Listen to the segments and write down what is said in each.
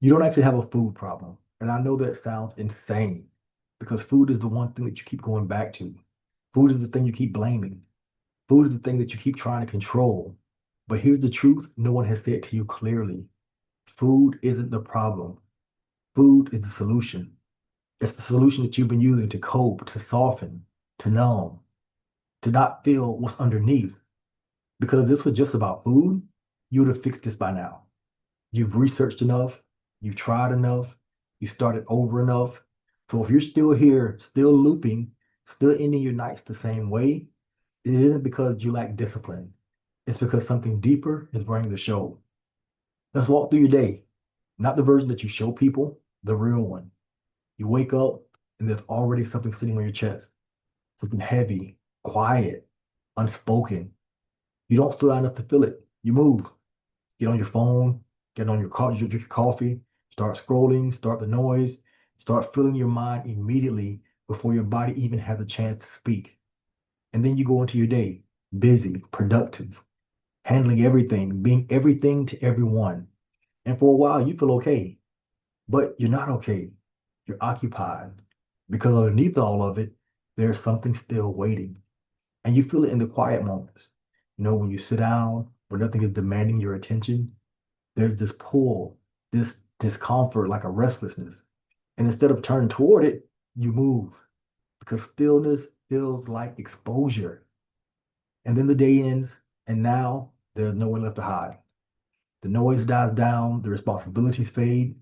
You don't actually have a food problem. And I know that sounds insane because food is the one thing that you keep going back to. Food is the thing you keep blaming. Food is the thing that you keep trying to control. But here's the truth no one has said to you clearly. Food isn't the problem. Food is the solution. It's the solution that you've been using to cope, to soften, to numb, to not feel what's underneath. Because if this was just about food, you would have fixed this by now. You've researched enough, you've tried enough, you started over enough. So if you're still here, still looping, still ending your nights the same way, it isn't because you lack discipline. It's because something deeper is running the show. Let's walk through your day, not the version that you show people, the real one. You wake up and there's already something sitting on your chest, something heavy, quiet, unspoken. You don't slow down enough to feel it. You move, get on your phone, get on your coffee, drink your coffee, start scrolling, start the noise, start filling your mind immediately before your body even has a chance to speak. And then you go into your day, busy, productive, handling everything, being everything to everyone. And for a while, you feel okay, but you're not okay. You're occupied because underneath all of it, there's something still waiting. And you feel it in the quiet moments. You know, when you sit down, where nothing is demanding your attention, there's this pull, this discomfort, like a restlessness. And instead of turning toward it, you move because stillness feels like exposure. And then the day ends, and now there's nowhere left to hide. The noise dies down, the responsibilities fade,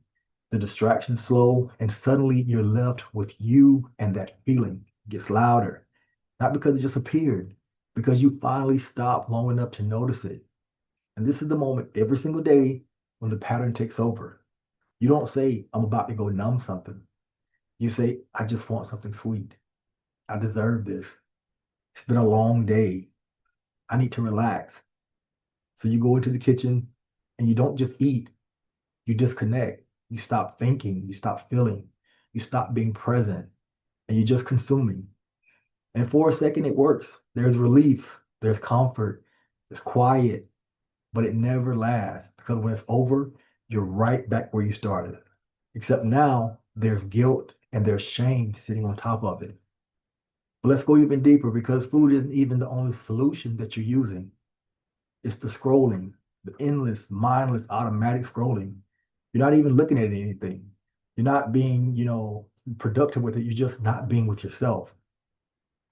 the distractions slow, and suddenly you're left with you, and that feeling gets louder. Not because it just appeared, because you finally stopped long enough to notice it. And this is the moment every single day when the pattern takes over. You don't say, I'm about to go numb something. You say, I just want something sweet. I deserve this. It's been a long day. I need to relax. So you go into the kitchen and you don't just eat, you disconnect. You stop thinking, you stop feeling, you stop being present, and you're just consuming. And for a second, it works. There's relief, there's comfort, there's quiet, but it never lasts because when it's over, you're right back where you started. Except now there's guilt and there's shame sitting on top of it. But let's go even deeper because food isn't even the only solution that you're using. It's the scrolling, the endless, mindless, automatic scrolling. You're not even looking at anything. You're not being, productive with it. You're just not being with yourself.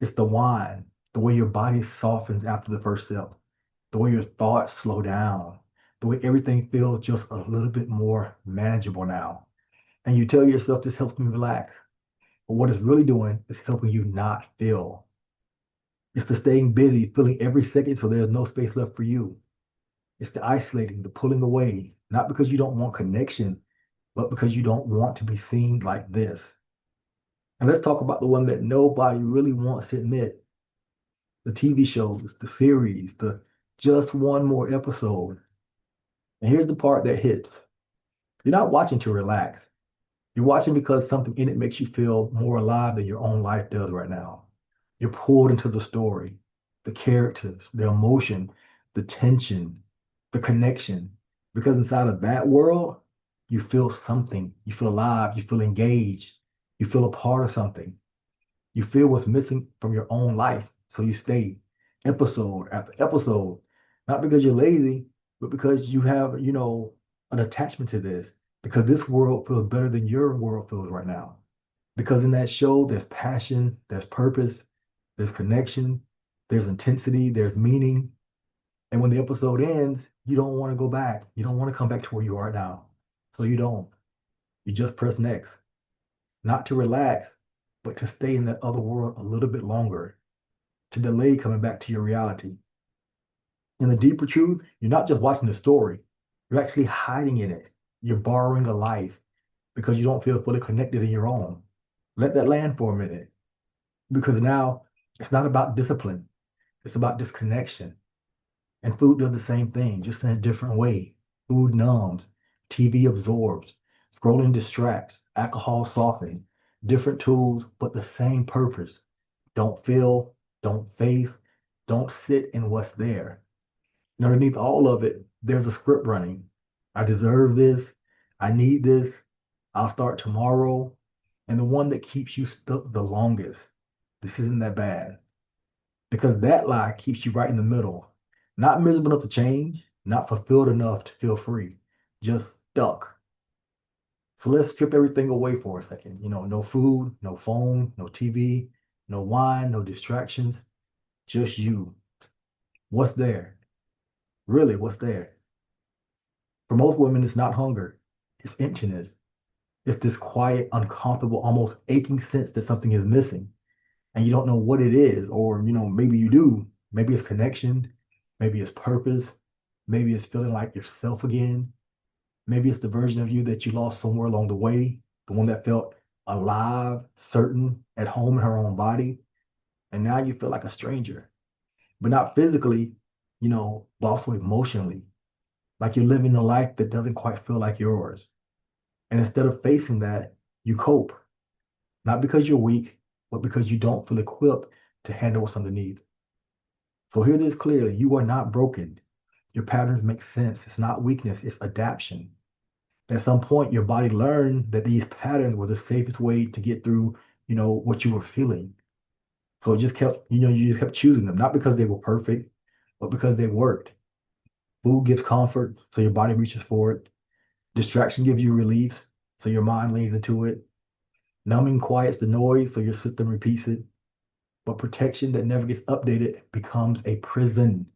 It's the wine, the way your body softens after the first sip, the way your thoughts slow down, the way everything feels just a little bit more manageable now. And you tell yourself this helps me relax. But what it's really doing is helping you not feel. It's the staying busy, filling every second so there's no space left for you. It's the isolating, the pulling away, not because you don't want connection, but because you don't want to be seen like this. And let's talk about the one that nobody really wants to admit, the TV shows, the series, the just one more episode. And here's the part that hits. You're not watching to relax. You're watching because something in it makes you feel more alive than your own life does right now. You're pulled into the story, the characters, the emotion, the tension, the connection. Because inside of that world, you feel something. You feel alive. You feel engaged. You feel a part of something. You feel what's missing from your own life. So you stay episode after episode, not because you're lazy, but because you have, an attachment to this, because this world feels better than your world feels right now. Because in that show, there's passion, there's purpose, there's connection, there's intensity, there's meaning. And when the episode ends, you don't want to go back. You don't want to come back to where you are now. So you don't. You just press next, not to relax, but to stay in that other world a little bit longer, to delay coming back to your reality. In the deeper truth, you're not just watching the story, you're actually hiding in it. You're borrowing a life because you don't feel fully connected in your own. Let that land for a minute because now it's not about discipline, it's about disconnection. And food does the same thing, just in a different way. Food numbs, TV absorbs, scrolling distracts, alcohol softens, different tools, but the same purpose. Don't feel, don't face, don't sit in what's there. And underneath all of it, there's a script running. I deserve this. I need this. I'll start tomorrow. And the one that keeps you stuck the longest. This isn't that bad. Because that lie keeps you right in the middle. Not miserable enough to change, not fulfilled enough to feel free, just stuck. So let's strip everything away for a second. No food, no phone, no TV, no wine, no distractions, just you. What's there? Really, what's there? For most women, it's not hunger, it's emptiness. It's this quiet, uncomfortable, almost aching sense that something is missing and you don't know what it is, or maybe you do. Maybe it's connection, maybe it's purpose, maybe it's feeling like yourself again, maybe it's the version of you that you lost somewhere along the way, the one that felt alive, certain, at home in her own body, and now you feel like a stranger, but not physically, but also emotionally, like you're living a life that doesn't quite feel like yours. And instead of facing that, you cope, not because you're weak, but because you don't feel equipped to handle what's underneath. So hear this clearly. You are not broken. Your patterns make sense. It's not weakness, it's adaptation. At some point, your body learned that these patterns were the safest way to get through, what you were feeling. So it just kept, you just kept choosing them, not because they were perfect, but because they worked. Food gives comfort, so your body reaches for it. Distraction gives you relief, so your mind leans into it. Numbing quiets the noise, so your system repeats it. But protection that never gets updated becomes a prison.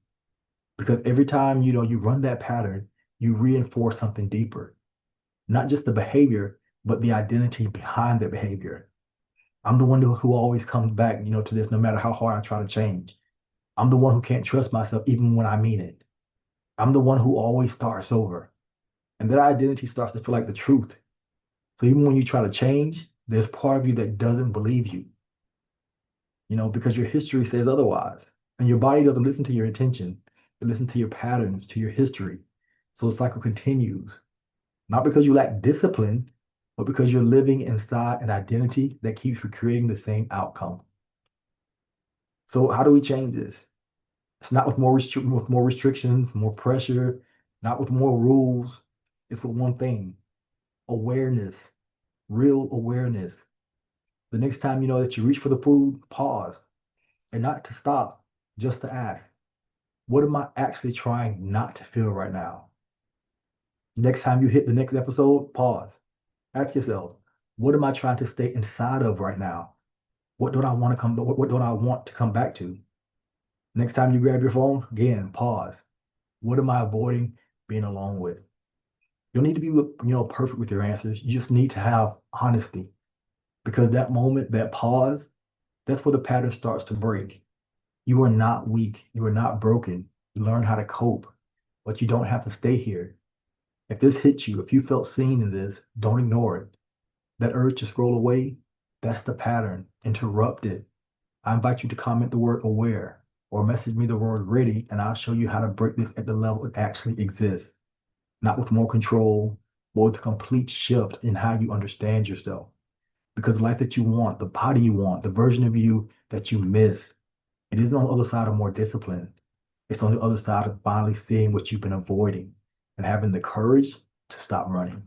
Because every time you run that pattern, you reinforce something deeper. Not just the behavior, but the identity behind the behavior. I'm the one who always comes back, to this no matter how hard I try to change. I'm the one who can't trust myself even when I mean it. I'm the one who always starts over. And that identity starts to feel like the truth. So even when you try to change, there's part of you that doesn't believe you, because your history says otherwise. And your body doesn't listen to your intention. It listens to your patterns, to your history. So the cycle continues. Not because you lack discipline, but because you're living inside an identity that keeps recreating the same outcome. So how do we change this? It's not with more restrictions, more pressure, not with more rules. It's with one thing: awareness, real awareness. The next time you know that you reach for the food, pause, and not to stop, just to ask, what am I actually trying not to feel right now? Next time you hit the next episode, pause. Ask yourself, what am I trying to stay inside of right now? What don't I want to come back to? Next time you grab your phone, again, pause. What am I avoiding being alone with? You don't need to be perfect with your answers. You just need to have honesty. Because that moment, that pause, that's where the pattern starts to break. You are not weak. You are not broken. You learn how to cope, but you don't have to stay here. If this hits you, if you felt seen in this, don't ignore it. That urge to scroll away, that's the pattern. Interrupt it. I invite you to comment the word aware or message me the word ready, and I'll show you how to break this at the level it actually exists. Not with more control, but with a complete shift in how you understand yourself. Because the life that you want, the body you want, the version of you that you miss, it isn't on the other side of more discipline. It's on the other side of finally seeing what you've been avoiding and having the courage to stop running.